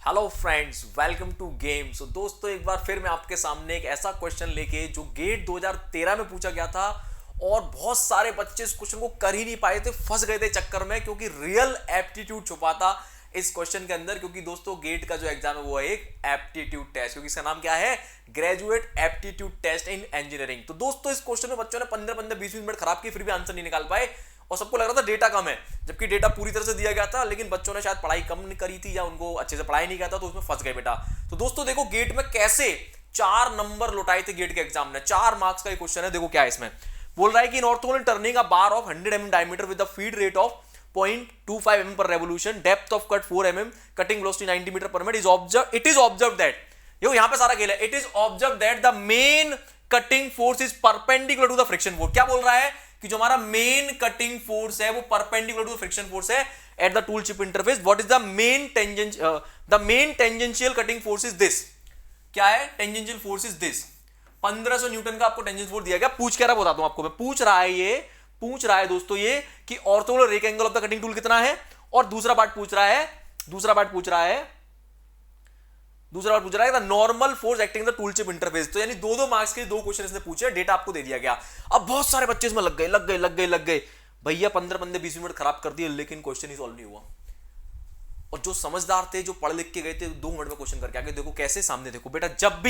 Hello friends, welcome to game. So दोस्तों, एक बार फिर मैं आपके सामने एक ऐसा क्वेश्चन लेके जो गेट 2013 में पूछा गया था और बहुत सारे बच्चे इस क्वेश्चन को कर ही नहीं पाए थे, फंस गए थे चक्कर में, क्योंकि रियल एप्टीट्यूड छुपा था इस क्वेश्चन के अंदर। क्योंकि दोस्तों गेट का जो एग्जाम है वो है एक एप्टीट्यूड टेस्ट, क्योंकि इसका नाम क्या है, graduate aptitude test in engineering. तो दोस्तों इस क्वेश्चन में बच्चों ने 15-15 20 मिनट खराब की, फिर भी आंसर नहीं निकाल पाए और सबको लग रहा था डेटा कम है, जबकि डेटा पूरी तरह से दिया गया था। लेकिन बच्चों ने शायद पढ़ाई कम करी थी या उनको अच्छे से पढ़ाई नहीं किया था, तो उसमें फंस गए बेटा। तो दोस्तों देखो गेट में कैसे 4 नंबर लुटाए थे गेट के एग्जाम में। 4 मार्क्स का क्वेश्चन है। देखो क्या है इसमें, बोल रहा है कि in orthogonal turning a bar of 100 mm diameter with the feed rate of 0.25 mm per revolution, depth of cut 4 mm, cutting velocity 90 meter per minute, it is observed that, यो यहां पे सारा खेल है, it is observed that the main cutting force is perpendicular to the friction force। क्या बोल रहा है कि जो हमारा मेन कटिंग फोर्स है वो परपेंडिकुलर टू फ्रिक्शन फोर्स है at the tool chip interface. What is the main tangential cutting force is this. क्या है tangential force is this. 1500 Newton का आपको टेंजेंशियल फोर्स दिया गया। पूछ क्या रहा बताता हूं आपको मैं। पूछ रहा है दोस्तों ये कि orthogonal rake angle of the cutting tool कितना है, और दूसरा पार्ट पूछ रहा है the normal force acting the tool chip interface. तो यानी 2-2 मार्क्स के 2 क्वेश्चन इसने पूछे, डेटा आपको दे दिया गया। अब बहुत सारे बच्चे इसमें लग गए भैया 15-15 20 मिनट खराब कर दिए, लेकिन क्वेश्चन ही सॉल्व नहीं हुआ। और जो समझदार थे, जो पढ़ लिख के गए थे, 2 मिनट में क्वेश्चन करके आगे देखो कैसे। सामने देखो बेटा, जब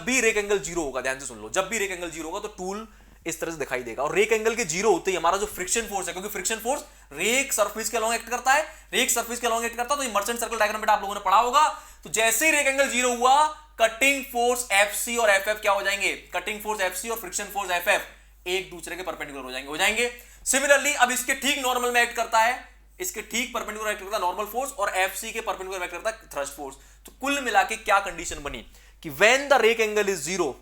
भी रेक एंगल 0 होगा, ध्यान से सुन लो, जब भी रेक एंगल 0 होगा तो टूल इस तरह से दिखाई देगा। और रेक एंगल के 0 होते ही हमारा जो फ्रिक्शन फोर्स है, क्योंकि फ्रिक्शन फोर्स रेक सरफेस के अलॉन्ग एक्ट करता है, तो ये मर्चेंट सर्कल डायग्राम बेटा आप लोगों ने पढ़ा होगा। तो जैसे ही रेक एंगल 0 हुआ, कटिंग फोर्स एफसी और एफएफ क्या हो जाएंगे, कटिंग फोर्स एफसी और फ्रिक्शन फोर्स एफएफ एक दूसरे के परपेंडिकुलर हो जाएंगे। सिमिलरली अब इसके ठीक नॉर्मल में एक्ट करता है, इसके ठीक परपेंडिकुलर एक्ट करता है नॉर्मल फोर्स, और एफसी के परपेंडिकुलर एक्ट करता है थ्रस्ट फोर्स। तो कुल मिला के क्या कंडीशन बनी कि when the rake angle is 0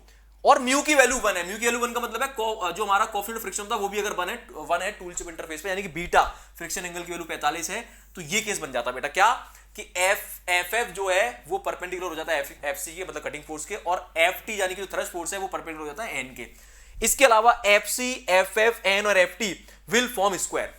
और म्यू की वैल्यू 1 है। म्यू की वैल्यू 1 का मतलब है जो हमारा कोएफिशिएंट फ्रिक्शन था वो भी अगर 1 है टूल चिप इंटरफेस पे, यानी कि बीटा फ्रिक्शन एंगल की वैल्यू 45 है, तो ये केस बन जाता बेटा क्या कि एफ जो है वो परपेंडिकुलर हो जाता है एफसी के, मतलब कटिंग फोर्स के, और एफटी यानी कि जो थ्रस्ट फोर्स है वो परपेंडिकुलर हो जाता है एन के। इसके अलावा एफसी, एफएफ, एन और एफटी विल फॉर्म स्क्वायर,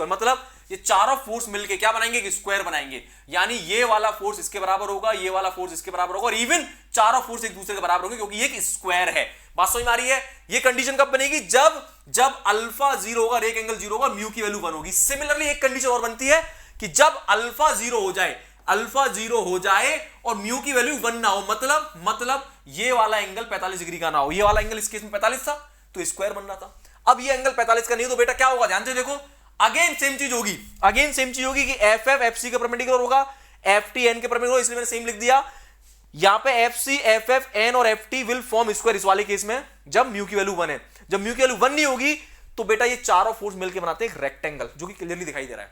मतलब ये चारों फोर्स मिलके क्या बनाएंगे कि स्क्वायर बनाएंगे। यानी ये वाला फोर्स इसके बराबर होगा, ये वाला फोर्स इसके बराबर होगा, और इवन चारों फोर्स एक दूसरे के बराबर होंगे, क्योंकि ये एक स्क्वायर है। बात समझ में आ रही है। ये कंडीशन कब बनेगी, जब अल्फा 0 होगा, रेक एंगल 0 होगा, म्यू की वैल्यू 1 होगी। सिमिलरली एक कंडीशन और बनती है कि जब अल्फा 0 हो जाए और म्यू की वैल्यू 1 ना हो, मतलब ये वाला एंगल 45 डिग्री का ना हो। ये वाला एंगल इस केस में 45 था तो स्क्वायर बन रहा था। अब ये एंगल 45 का नहीं हो तो बेटा क्या होगा, ध्यान से देखो, अगेन सेम चीज होगी कि एफ एफ एफ सी के परपेंडिकुलर होगा, एफ टी एन के परपेंडिकुलर, इसलिए मैंने सेम लिख दिया। यहां पे F C, F F, N और F T will form square इस वाले केस में, जब म्यू की वैल्यू 1 है। जब म्यू की वैल्यू 1 नहीं होगी तो बेटा ये चारों फोर्स मिलकर बनाते हैं एक रेक्टेंगल, जो कि क्लियरली दिखाई दे रहा है।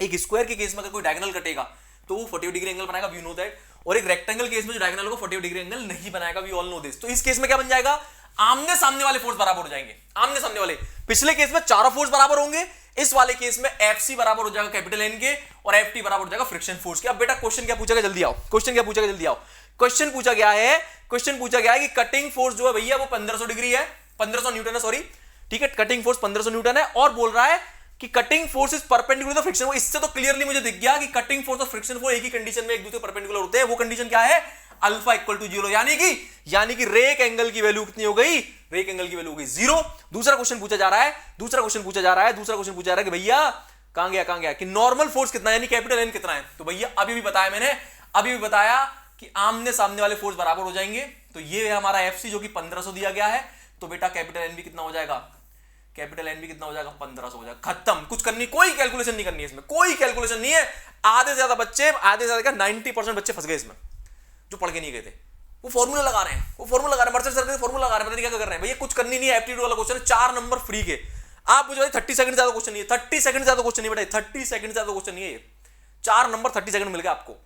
एक स्क्वायर के केस में अगर कोई डायगोनल कटेगा तो वो 48 डिग्री एंगल बनाएगा, वी नो दैट। और एक रेक्टेंगल केस में जो डायगोनल होगा 48 डिग्री एंगल नहीं बनाएगा, वी ऑल नो दिस। तो इस केस में क्या बन जाएगा, आमने सामने वाले फोर्स बराबर हो जाएंगे, आमने सामने वाले। पिछले केस में चारों फोर्स बराबर होंगे, इस वाले केस में एफसी बराबर हो जाएगा कैपिटल एन के, और एफटी बराबर हो जाएगा फ्रिक्शन फोर्स के। अब बेटा क्वेश्चन क्या पूछा गया, जल्दी आओ। क्वेश्चन पूछा गया है कि कटिंग फोर्स जो है भैया वो 1500 डिग्री है, 1500 न्यूटन है, सॉरी, ठीक है, कटिंग फोर्स 1500 न्यूटन है, और बोल रहा है कि cutting force is perpendicular to friction. इससे तो क्लियरली मुझे दिख गया कि कटिंग फोर्स और फ्रिक्शन फोर्स एक ही कंडीशन में एक दूसरे परपेंडिकुलर होते हैं। वो कंडीशन क्या है, अल्फा इक्वल टू 0, यानी कि रेक एंगल की वैल्यू कितनी हो गई, रेक एंगल की वैल्यू हो गई 0। दूसरा क्वेश्चन पूछा जा रहा है कि भैया कहां गया कि नॉर्मल फोर्स कितना है, यानी कैपिटल एन कितना है। तो भैया अभी भी बताया कि आमने सामने वाले फोर्स बराबर हो जाएंगे। तो ये है हमारा एफसी जो कि 1500 दिया गया है, तो बेटा कैपिटल एन भी कितना हो जाएगा, 1500 हो जाएगा। खत्म, कुछ करनी, कोई कैलकुलेशन नहीं करनी है इसमें, कोई कैलकुलेशन नहीं है। आधे से ज्यादा 90% बच्चे फंस गए इसमें, जो पढ़ के नहीं गए थे। वो फॉर्मूला लगा रहे हैं, मर्चेंट सर्कल फॉर्मूला लगा रहे हैं, पता नहीं क्या कर रहे हैं भैया। कुछ करनी नहीं है, एप्टीट्यूड वाला क्वेश्चन है, 4 नंबर फ्री के। आप मुझे 30 सेकंड ज्यादा क्वेश्चन नहीं है, 30 सेकंड ज्यादा क्वेश्चन नहीं बेटा, 30 सेकंड ज्यादा क्वेश्चन नहीं है ये। 4 नंबर 30 सेकंड मिल गए आपको,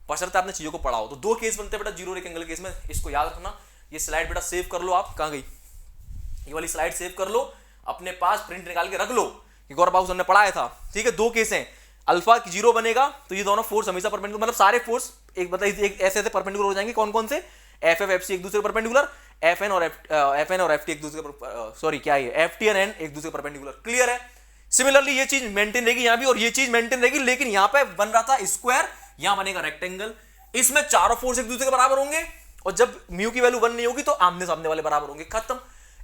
बशर्ते आपने चीजों को पढ़ा हो। तो 2 केस बनते हैं बेटा, 0 रेक एंगल केस में, इसको याद रखना। ये स्लाइड बेटा सेव कर लो, आप कहां गई, ये वाली स्लाइड सेव कर लो अपने पास, प्रिंट निकाल के रख लो कि गौरव बाबू हमने पढ़ाया था, ठीक है। 2 केस हैं, अल्फा 0 बनेगा तो ये दोनों फोर्स हमेशा परपेंडिकुलर, मतलब सारे फोर्स एक मतलब एक ऐसे परपेंडिकुलर हो जाएंगे। कौन कौन से, एफ एफ एफ सी एक दूसरे परपेंडिकुलर, एफ एन और एफ टी एक दूसरे पर, सॉरी क्या है, एफ टी एन एन एक दूसरे परपेंडिकुलर। क्लियर है। सिमिलरली ये चीज मेंटेन रहेगी यहां भी, और ये चीज मेंटेन रहेगी, लेकिन यहां पे बन रहा था स्क्वायर, यहां बनेगा रेक्टेंगल, इसमें चारों फोर्स एक दूसरे के बराबर होंगे, और जब म्यू की वैल्यू 1 नहीं होगी तो आमने सामने वाले बराबर होंगे, खत्म।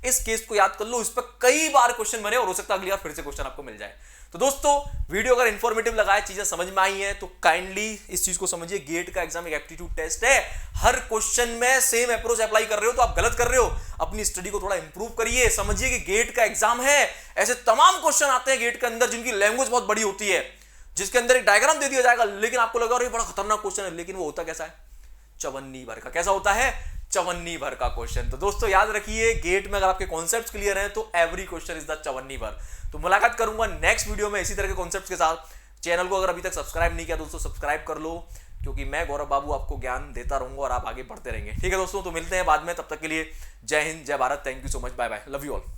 इस केस को याद कर लो, इस पर कई बार क्वेश्चन बने और हो सकता है अगली बार फिर से क्वेश्चन आपको मिल जाए। तो दोस्तों वीडियो अगर इंफॉर्मेटिव लगा है, चीजें समझ में आई हैं, तो काइंडली इस चीज को समझिए, गेट का एग्जाम एक एप्टीट्यूड टेस्ट है, हर क्वेश्चन में सेम अप्रोच अप्लाई कर रहे हो तो आप गलत कर रहे हो। अपनी स्टडी को थोड़ा इंप्रूव करिए, समझिए कि गेट का एग्जाम है, ऐसे तमाम क्वेश्चन आते हैं गेट के अंदर जिनकी लैंग्वेज बहुत बड़ी होती है, जिसके अंदर एक डायग्राम दे दिया जाएगा, लेकिन आपको लगा ये बड़ा खतरनाक क्वेश्चन है, लेकिन वो होता कैसा है, चवन्नी भर का। कैसा होता है, चवन्नी भर का क्वेश्चन। तो दोस्तों याद रखिए, गेट में अगर आपके कॉन्सेप्ट्स क्लियर हैं तो एवरी क्वेश्चन इज द चवन्नी भर। तो मुलाकात करूंगा नेक्स्ट वीडियो में इसी तरह के कॉन्सेप्ट्स के साथ। चैनल को अगर अभी तक सब्सक्राइब नहीं किया दोस्तों सब्सक्राइब कर लो, क्योंकि मैं गौरव बाबू आपको ज्ञान देता रहूंगा और आप आगे बढ़ते रहेंगे। ठीक है दोस्तों, तो मिलते हैं बाद में, तब तक के लिए जय हिंद, जय Bharat, thank you so much, bye bye, love you all.